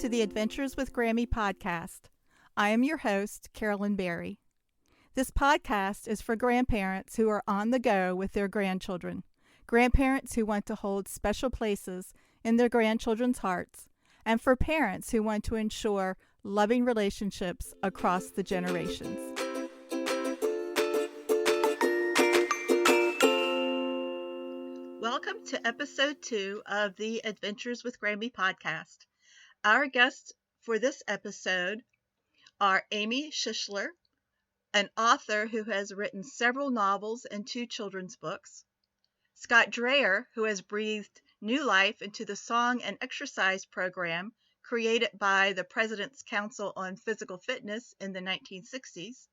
to the Adventures with Grammy podcast. I am your host, Carolyn Berry. This podcast is for grandparents who are on the go with their grandchildren, grandparents who want to hold special places in their grandchildren's hearts, and for parents who want to ensure loving relationships across the generations. Welcome to episode 2 of the Adventures with Grammy podcast. Our guests for this episode are Amy Schisler, an author who has written several novels and 2 children's books, Scott Drayer, who has breathed new life into the song and exercise program created by the President's Council on Physical Fitness in the 1960s,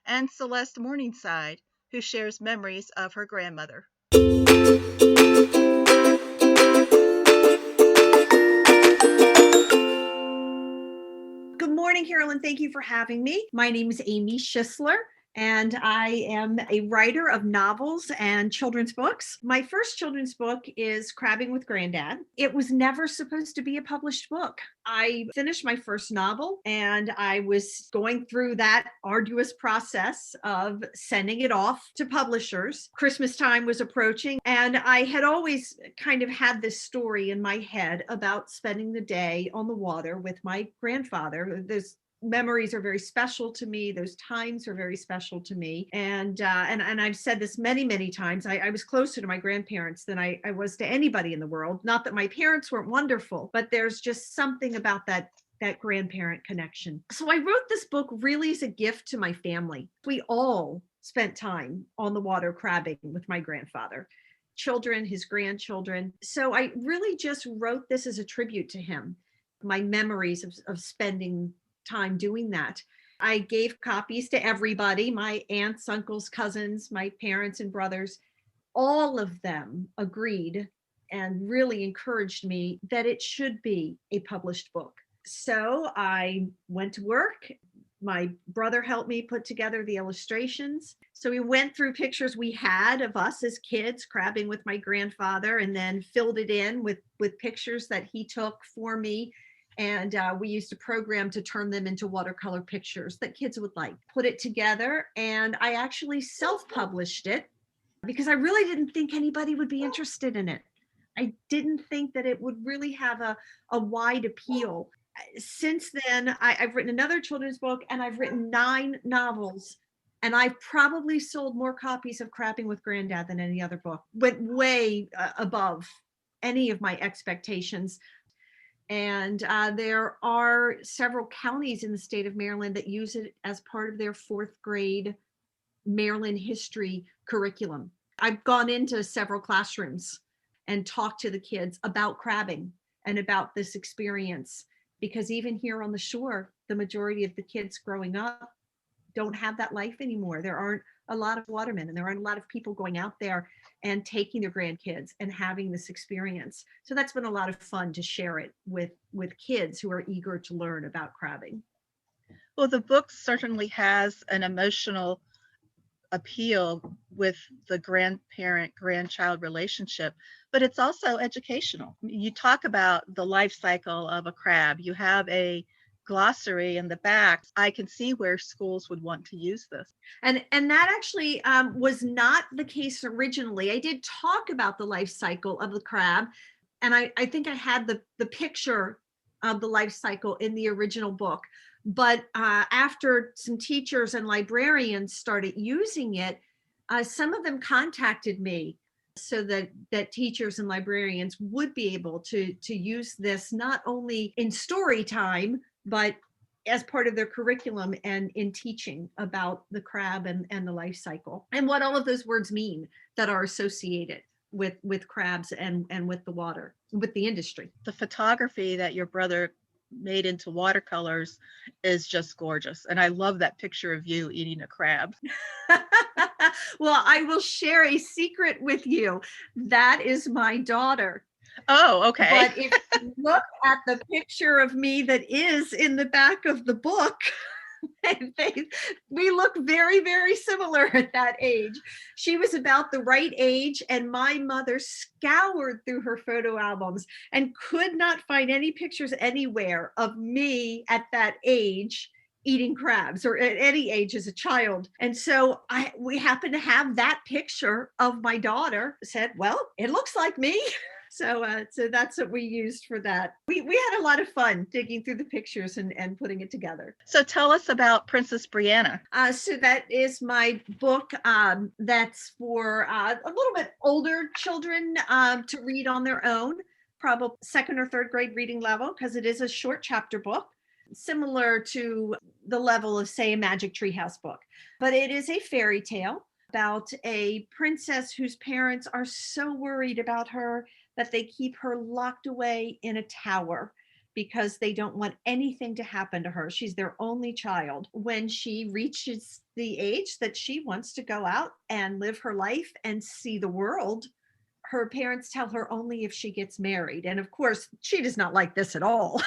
and Celeste Morningside, who shares memories of her grandmother. Good morning, Carolyn. Thank you for having me. My name is Amy Schisler, and I am a writer of novels and children's books. My first children's book is Crabbing with Granddad. It was never supposed to be a published book. I finished my first novel, and I was going through that arduous process of sending it off to publishers. Christmas time was approaching, and I had always kind of had this story in my head about spending the day on the water with my grandfather. Those memories are very special to me. Those times are very special to me. And I've said this many, many times. I was closer to my grandparents than I was to anybody in the world. Not that my parents weren't wonderful, but there's just something about that grandparent connection. So I wrote this book really as a gift to my family. We all spent time on the water crabbing with my grandfather, children, his grandchildren. So I really just wrote this as a tribute to him, my memories of spending time doing that. I gave copies to everybody, my aunts, uncles, cousins, my parents and brothers. All of them agreed and really encouraged me that it should be a published book. So I went to work. My brother helped me put together the illustrations. So we went through pictures we had of us as kids crabbing with my grandfather, and then filled it in with pictures that he took for me. And we used a program to turn them into watercolor pictures that kids would like. Put it together, and I actually self-published it because I really didn't think anybody would be interested in it. I didn't think that it would really have a wide appeal. Since then, I've written another children's book, and I've written 9 novels, and I've probably sold more copies of Crabbing with Granddad than any other book. Went way above any of my expectations. And there are several counties in the state of Maryland that use it as part of their 4th grade Maryland history curriculum. I've gone into several classrooms and talked to the kids about crabbing and about this experience, because even here on the shore, the majority of the kids growing up don't have that life anymore. There aren't a lot of watermen, and there aren't a lot of people going out there and taking their grandkids and having this experience. So that's been a lot of fun to share it with kids who are eager to learn about crabbing. Well, the book certainly has an emotional appeal with the grandparent-grandchild relationship, but it's also educational. You talk about the life cycle of a crab. You have a glossary in the back. I can see where schools would want to use this. And that actually was not the case originally. I did talk about the life cycle of the crab, and I think I had the picture of the life cycle in the original book. But after some teachers and librarians started using it, some of them contacted me so that teachers and librarians would be able to use this not only in story time, but as part of their curriculum and in teaching about the crab and the life cycle and what all of those words mean that are associated with crabs and with the water, with the industry. The photography that your brother made into watercolors is just gorgeous. And I love that picture of you eating a crab. Well, I will share a secret with you. That is my daughter. Oh, okay. But if you look at the picture of me that is in the back of the book, And we look very, very similar at that age. She was about the right age, and my mother scoured through her photo albums and could not find any pictures anywhere of me at that age eating crabs, or at any age as a child. And so we happened to have that picture of my daughter. Said, well, it looks like me. So that's what we used for that. We had a lot of fun digging through the pictures and putting it together. So tell us about Princess Brianna. So that is my book that's for a little bit older children to read on their own, probably second or third grade reading level, because it is a short chapter book, similar to the level of, say, a Magic Tree House book. But it is a fairy tale about a princess whose parents are so worried about her that they keep her locked away in a tower because they don't want anything to happen to her. She's their only child. When she reaches the age that she wants to go out and live her life and see the world, her parents tell her only if she gets married. And of course, she does not like this at all.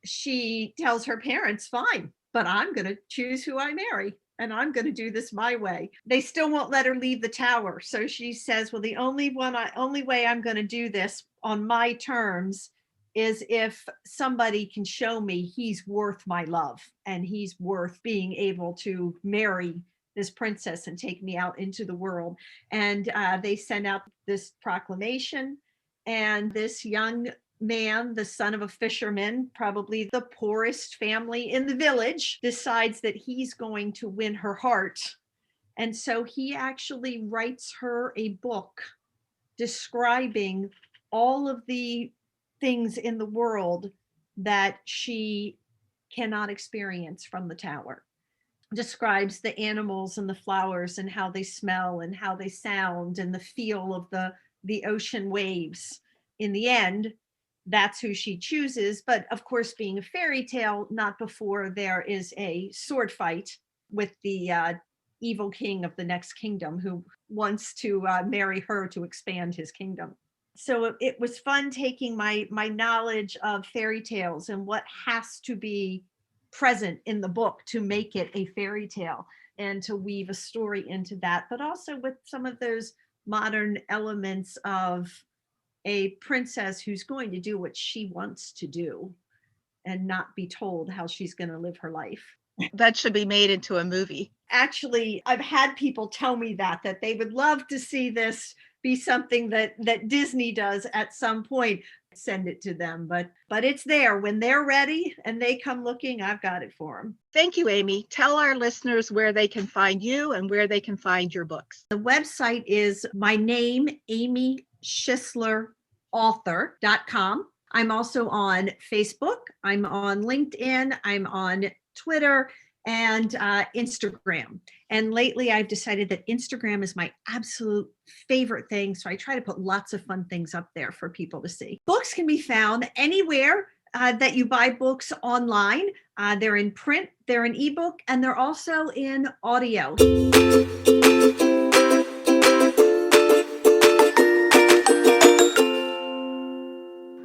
She tells her parents, fine, but I'm going to choose who I marry, and I'm going to do this my way. They still won't let her leave the tower. So she says, well, the only way I'm going to do this on my terms is if somebody can show me he's worth my love and he's worth being able to marry this princess and take me out into the world. And they send out this proclamation, and this young man, the son of a fisherman, probably the poorest family in the village, decides that he's going to win her heart. And so he actually writes her a book describing all of the things in the world that she cannot experience from the tower. Describes the animals and the flowers and how they smell and how they sound and the feel of the ocean waves. In the end, that's who she chooses. But of course, being a fairy tale, not before there is a sword fight with the evil king of the next kingdom who wants to marry her to expand his kingdom. So it was fun taking my knowledge of fairy tales and what has to be present in the book to make it a fairy tale and to weave a story into that, but also with some of those modern elements of a princess who's going to do what she wants to do and not be told how she's going to live her life. That should be made into a movie. Actually, I've had people tell me that they would love to see this be something that Disney does at some point. Send it to them, but it's there. When they're ready and they come looking, I've got it for them. Thank you, Amy. Tell our listeners where they can find you and where they can find your books. The website is my name, Amy Schisler, author.com. I'm also on Facebook. I'm on LinkedIn. I'm on Twitter and Instagram. And lately I've decided that Instagram is my absolute favorite thing. So I try to put lots of fun things up there for people to see. Books can be found anywhere that you buy books online. They're in print, they're in ebook, and they're also in audio.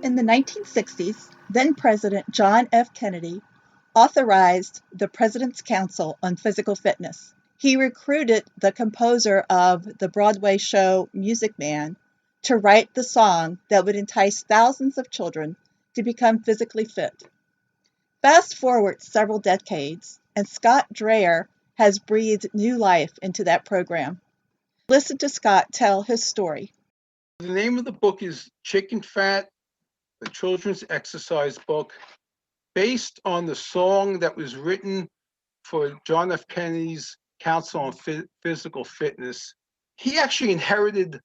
In the 1960s, then President John F. Kennedy authorized the President's Council on Physical Fitness. He recruited the composer of the Broadway show Music Man to write the song that would entice thousands of children to become physically fit. Fast forward several decades, and Scott Drayer has breathed new life into that program. Listen to Scott tell his story. The name of the book is Chicken Fat, the children's exercise book, based on the song that was written for John F. Kennedy's Council on Physical Fitness. He actually inherited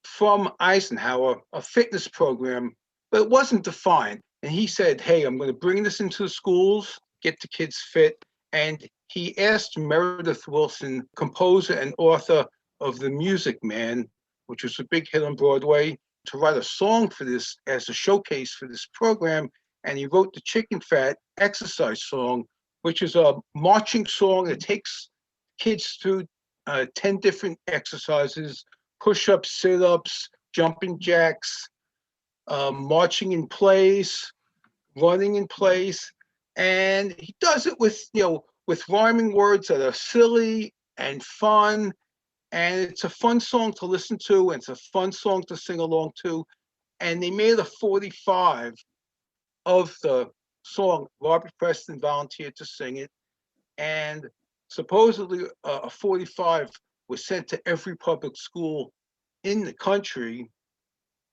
from Eisenhower a fitness program, but it wasn't defined. And he said, hey, I'm going to bring this into the schools, get the kids fit. And he asked Meredith Wilson, composer and author of The Music Man, which was a big hit on Broadway, to write a song for this as a showcase for this program. And he wrote the Chicken Fat exercise song, which is a marching song that takes kids through 10 different exercises: push-ups, sit-ups, jumping jacks, marching in place, running in place. And he does it with, with rhyming words that are silly and fun. And it's a fun song to listen to, and it's a fun song to sing along to. And they made a 45 of the song. Robert Preston volunteered to sing it. And supposedly a 45 was sent to every public school in the country.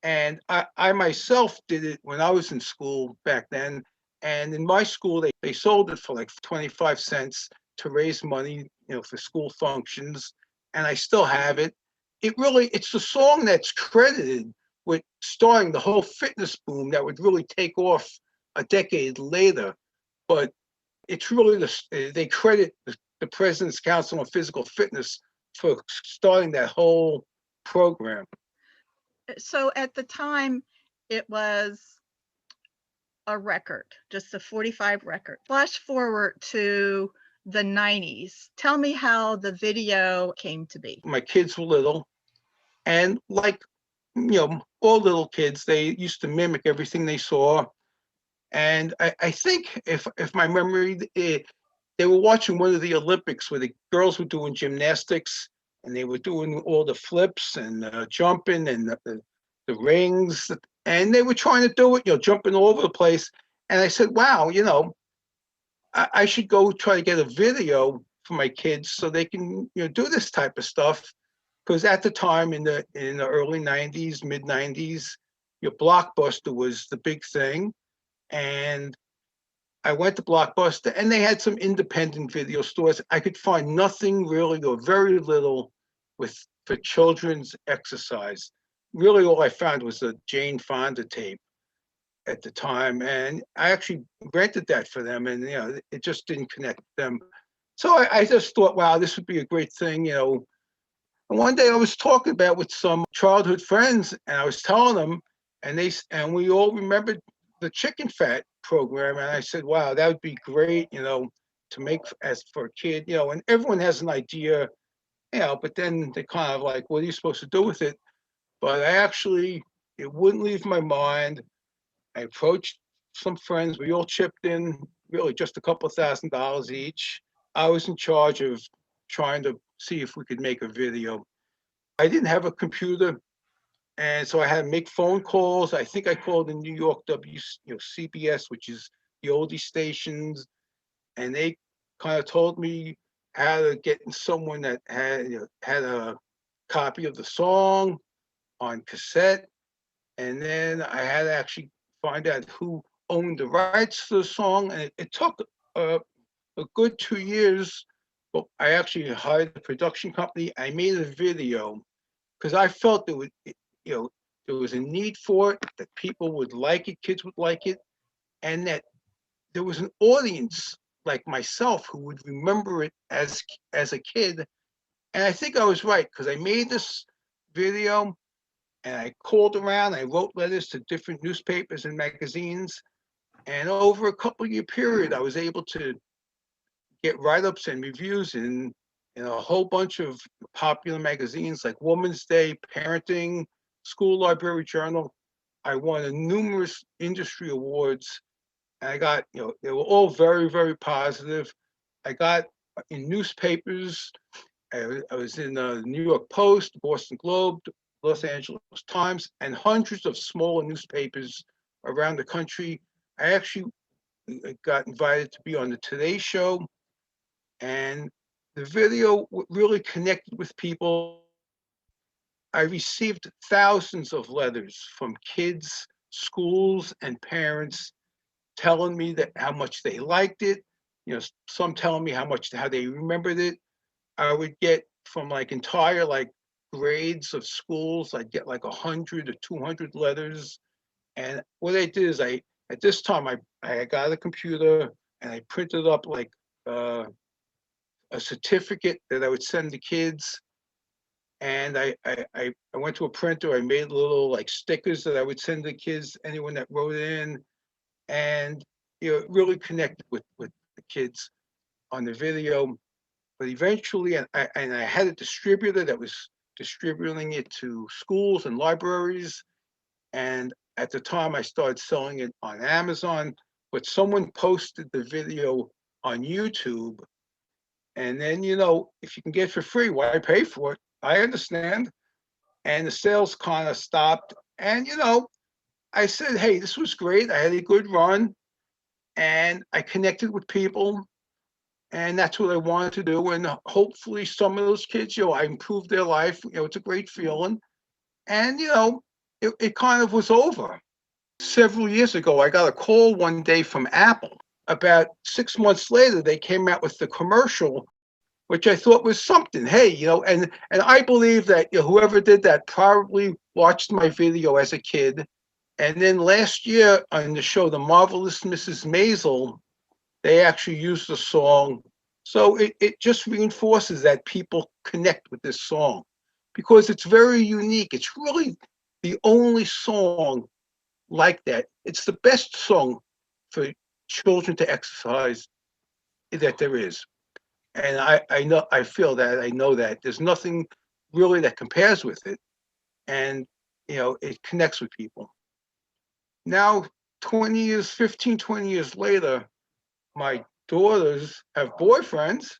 And I myself did it when I was in school back then. And in my school, they sold it for like 25 cents to raise money, for school functions. And I still have it. It's the song that's credited with starting the whole fitness boom that would really take off a decade later. But it's really they credit the President's Council on Physical Fitness for starting that whole program. So at the time, it was a record, just a 45 record. Flash forward to the 90s. Tell me how the video came to be. My kids were little, and like, all little kids, they used to mimic everything they saw. And I think if my memory, they were watching one of the Olympics where the girls were doing gymnastics, and they were doing all the flips and jumping and the rings, and they were trying to do it, jumping all over the place. And I said, wow, I should go try to get a video for my kids so they can, do this type of stuff. Because at the time in the early 90s, mid 90s, your Blockbuster was the big thing. And I went to Blockbuster, and they had some independent video stores. I could find nothing really, or very little, for children's exercise. Really, all I found was a Jane Fonda tape at the time, and I actually rented that for them, and it just didn't connect them. So I just thought, wow, this would be a great thing, And one day I was talking about with some childhood friends, and I was telling them, and we all remembered the chicken fat program, and I said, wow, that would be great, to make as for a kid, and everyone has an idea, but then they kind of like, what are you supposed to do with it? But it wouldn't leave my mind. I approached some friends. We all chipped in, really just a couple $1,000 each. I was in charge of trying to see if we could make a video. I didn't have a computer, and so I had to make phone calls. I think I called the New York CBS, which is the oldie stations, and they kind of told me how to get someone that had a copy of the song on cassette, and then I had to actually find out who owned the rights to the song, and it took a good 2 years. But I actually hired a production company. I made a video because I felt there was a need for it, that people would like it, kids would like it, and that there was an audience like myself who would remember it as a kid. And I think I was right, because I made this video, and I called around, I wrote letters to different newspapers and magazines. And over a couple-year period, I was able to get write-ups and reviews in a whole bunch of popular magazines like Woman's Day, Parenting, School Library Journal. I won numerous industry awards, and I got, they were all very, very positive. I got in newspapers. I was in the New York Post, Boston Globe, Los Angeles Times, and hundreds of smaller newspapers around the country. I actually got invited to be on the Today Show, and the video really connected with people. I received thousands of letters from kids, schools, and parents telling me that how much they liked it. Some telling me how they remembered it. I would get from entire grades of schools. I'd get 100 or 200 letters. And what I did is at this time I got a computer, and I printed up a certificate that I would send the kids. And I went to a printer. I made little stickers that I would send the kids, anyone that wrote in, and it really connected with the kids on the video. But eventually, and I had a distributor that was distributing it to schools and libraries. And at the time, I started selling it on Amazon. but someone posted the video on YouTube. And then, if you can get it for free, why pay for it? I understand. And the sales kind of stopped. And, I said, hey, this was great. I had a good run and I connected with people. And that's what I wanted to do. And hopefully some of those kids, I improved their life. It's a great feeling. And, it kind of was over. Several years ago, I got a call one day from Apple. About 6 months later, they came out with the commercial, which I thought was something. Hey, and I believe that whoever did that probably watched my video as a kid. And then last year on the show, The Marvelous Mrs. Maisel, they actually used the song. So it just reinforces that people connect with this song because it's very unique. It's really the only song like that. It's the best song for children to exercise that there is. And I know that there's nothing really that compares with it. And, it connects with people. Now, 15, 20 years later, my daughters have boyfriends,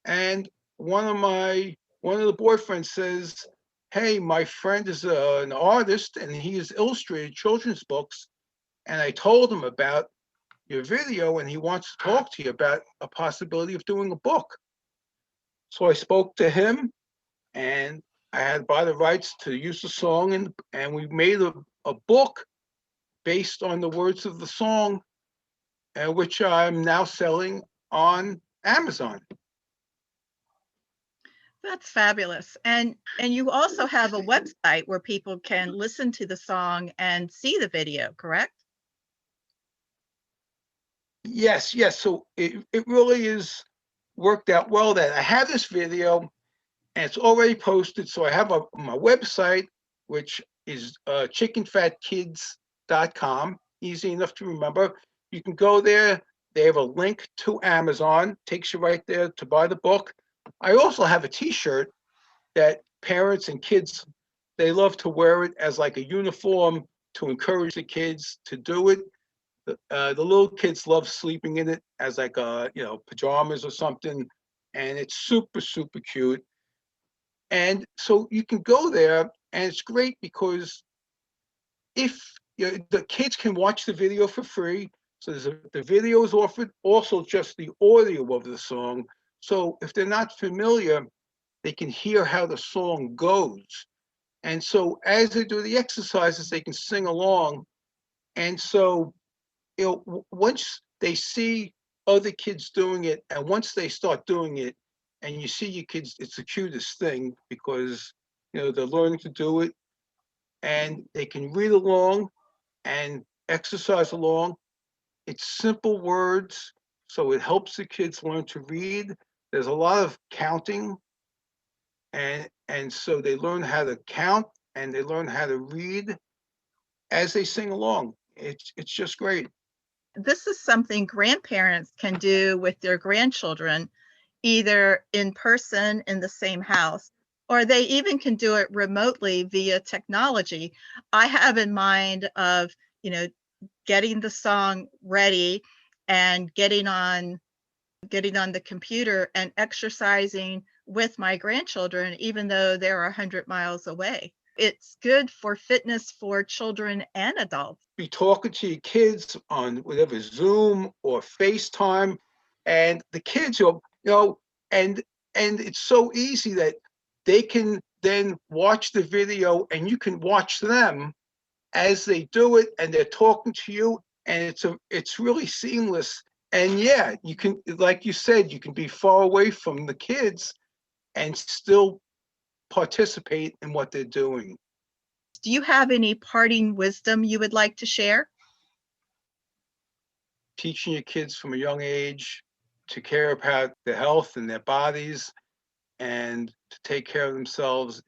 and one of the boyfriends says, hey, my friend is an artist and he has illustrated children's books, and I told him about your video and he wants to talk to you about a possibility of doing a book. So I spoke to him and I had to buy the rights to use the song, and we made a book based on the words of the song, which I'm now selling on Amazon. That's fabulous. And you also have a website where people can listen to the song and see the video, correct? Yes. So it really is worked out well that I have this video and it's already posted. So I have my website, which is chickenfatkids.com. Easy enough to remember. You can go there. They have a link to Amazon, takes you right there to buy the book. I also have a t-shirt that parents and kids, they love to wear it as like a uniform to encourage the kids to do it. The little kids love sleeping in it as like pajamas or something, and it's super, super cute. And so you can go there, and it's great because if the kids can watch the video for free, so the video is offered, also just the audio of the song. So if they're not familiar, they can hear how the song goes. And so as they do the exercises, they can sing along. And so, once they see other kids doing it, and once they start doing it, and you see your kids, it's the cutest thing because, they're learning to do it and they can read along and exercise along. It's simple words, so it helps the kids learn to read. There's a lot of counting, and so they learn how to count and they learn how to read as they sing along. It's just great. This is something grandparents can do with their grandchildren, either in person in the same house, or they even can do it remotely via technology. I have in mind of, getting the song ready and getting on the computer and exercising with my grandchildren, even though they're 100 miles away. It's good for fitness for children and adults. Be talking to your kids on whatever Zoom or FaceTime, and the kids and it's so easy that they can then watch the video and you can watch them as they do it, and they're talking to you, and it's really seamless. And yeah, you can, like you said, you can be far away from the kids and still participate in what they're doing. Do you have any parting wisdom you would like to share? Teaching your kids from a young age to care about their health and their bodies and to take care of themselves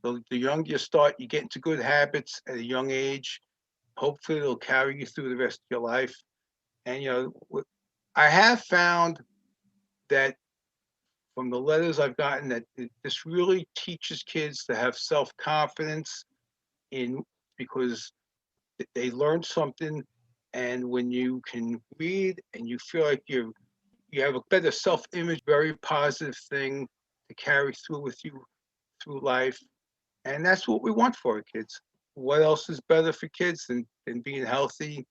the younger you start, you get into good habits at a young age. Hopefully it'll carry you through the rest of your life. And I have found that from the letters I've gotten that this really teaches kids to have self-confidence because they learn something And when you can read and you feel like you have a better self-image, very positive thing to carry through with you through life. And that's what we want for our kids. What else is better for kids than being healthy?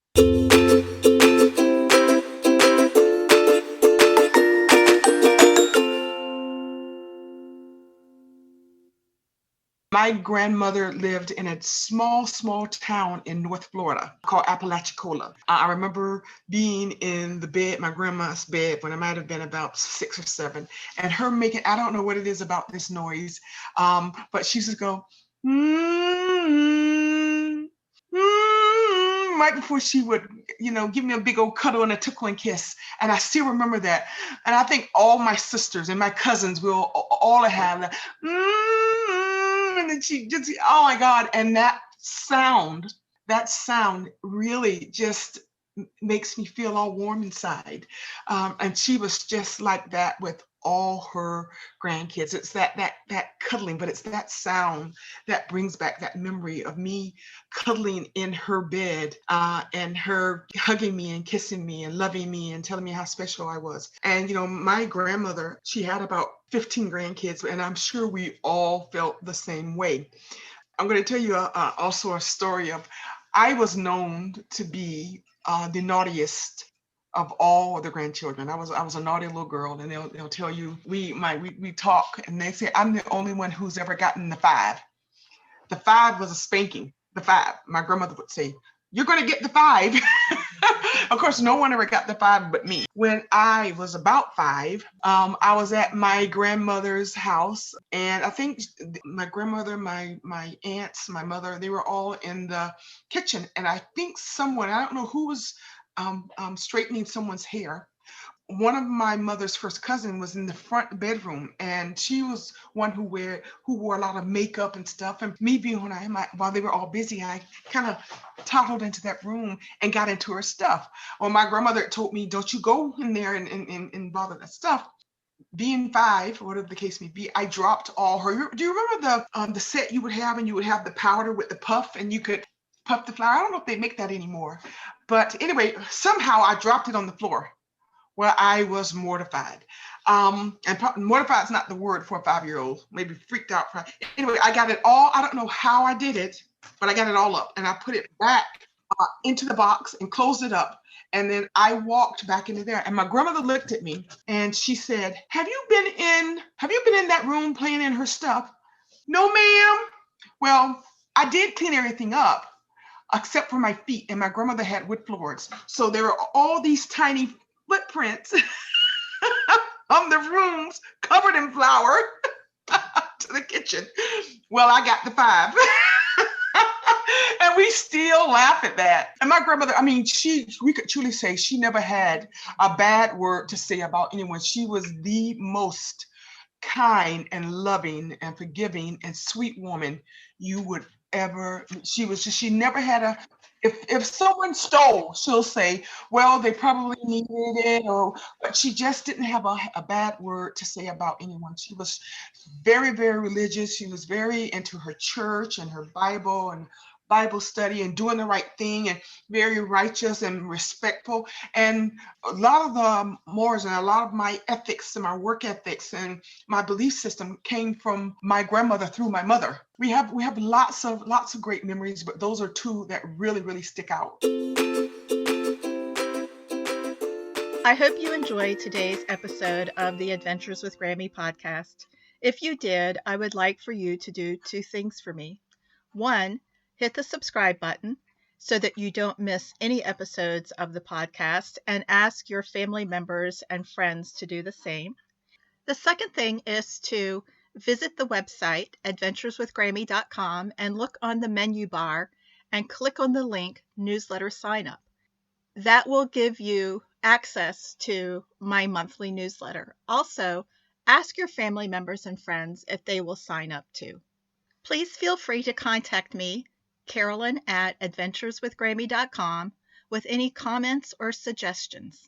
My grandmother lived in a small town in North Florida called Apalachicola. I remember being in the bed, my grandma's bed, when I might have been about 6 or 7, and her making, I don't know what it is about this noise, but she used to go, mm, right before she would, give me a big old cuddle and a tickle and kiss. And I still remember that. And I think all my sisters and my cousins will all have that. And then she just, oh my God. And that sound really just makes me feel all warm inside. And she was just like that with all her grandkids. It's that cuddling, but it's that sound that brings back that memory of me cuddling in her bed, and her hugging me and kissing me and loving me and telling me how special I was. And my grandmother, she had about 15 grandkids, and I'm sure we all felt the same way. I'm going to tell you also a story of, I was known to be the naughtiest of all the grandchildren. I was a naughty little girl, and they'll tell you, we talk, and they say I'm the only one who's ever gotten the 5. The 5 was a spanking. The 5, my grandmother would say, "You're going to get the 5." Of course, no one ever got the 5 but me. When I was about 5, I was at my grandmother's house, and I think my grandmother, my aunts, my mother, they were all in the kitchen, and I think someone, I don't know who was straightening someone's hair. One of my mother's first cousin was in the front bedroom, and she was one who wore a lot of makeup and stuff. And me being while they were all busy, I kind of toddled into that room and got into her stuff. Well, my grandmother told me, "Don't you go in there and bother that stuff." Being 5, whatever the case may be, I dropped all her. Do you remember the set you would have, and you would have the powder with the puff, and you could puff the flour? I don't know if they make that anymore, but anyway, somehow I dropped it on the floor. Well, I was mortified. And mortified is not the word for a 5-year-old, maybe freaked out. Anyway, I got it all. I don't know how I did it, but I got it all up, and I put it back into the box and closed it up. And then I walked back into there, and my grandmother looked at me and she said, have you been in that room playing in her stuff?" "No, ma'am." Well, I did clean everything up except for my feet, and my grandmother had wood floors. So there were all these tiny footprints on the rooms covered in flour to the kitchen. Well, I got the 5. And we still laugh at that. And my grandmother, I mean, we could truly say she never had a bad word to say about anyone. She was the most kind and loving and forgiving and sweet woman you would ever. She never had a, if someone stole, she'll say, well, they probably needed it, but she just didn't have a bad word to say about anyone. She was very, very religious. She was very into her church and her Bible and Bible study and doing the right thing, and very righteous and respectful. And a lot of the mores and a lot of my ethics and my work ethics and my belief system came from my grandmother through my mother. We have lots of great memories, but those are 2 that really, really stick out. I hope you enjoyed today's episode of the Adventures with Grammy podcast. If you did, I would like for you to do 2 things for me. 1, hit the subscribe button so that you don't miss any episodes of the podcast, and ask your family members and friends to do the same. The second thing is to visit the website, adventureswithgrammy.com, and look on the menu bar and click on the link Newsletter Sign Up. That will give you access to my monthly newsletter. Also, ask your family members and friends if they will sign up too. Please feel free to contact me, Carolyn at adventureswithgrammy.com, with any comments or suggestions.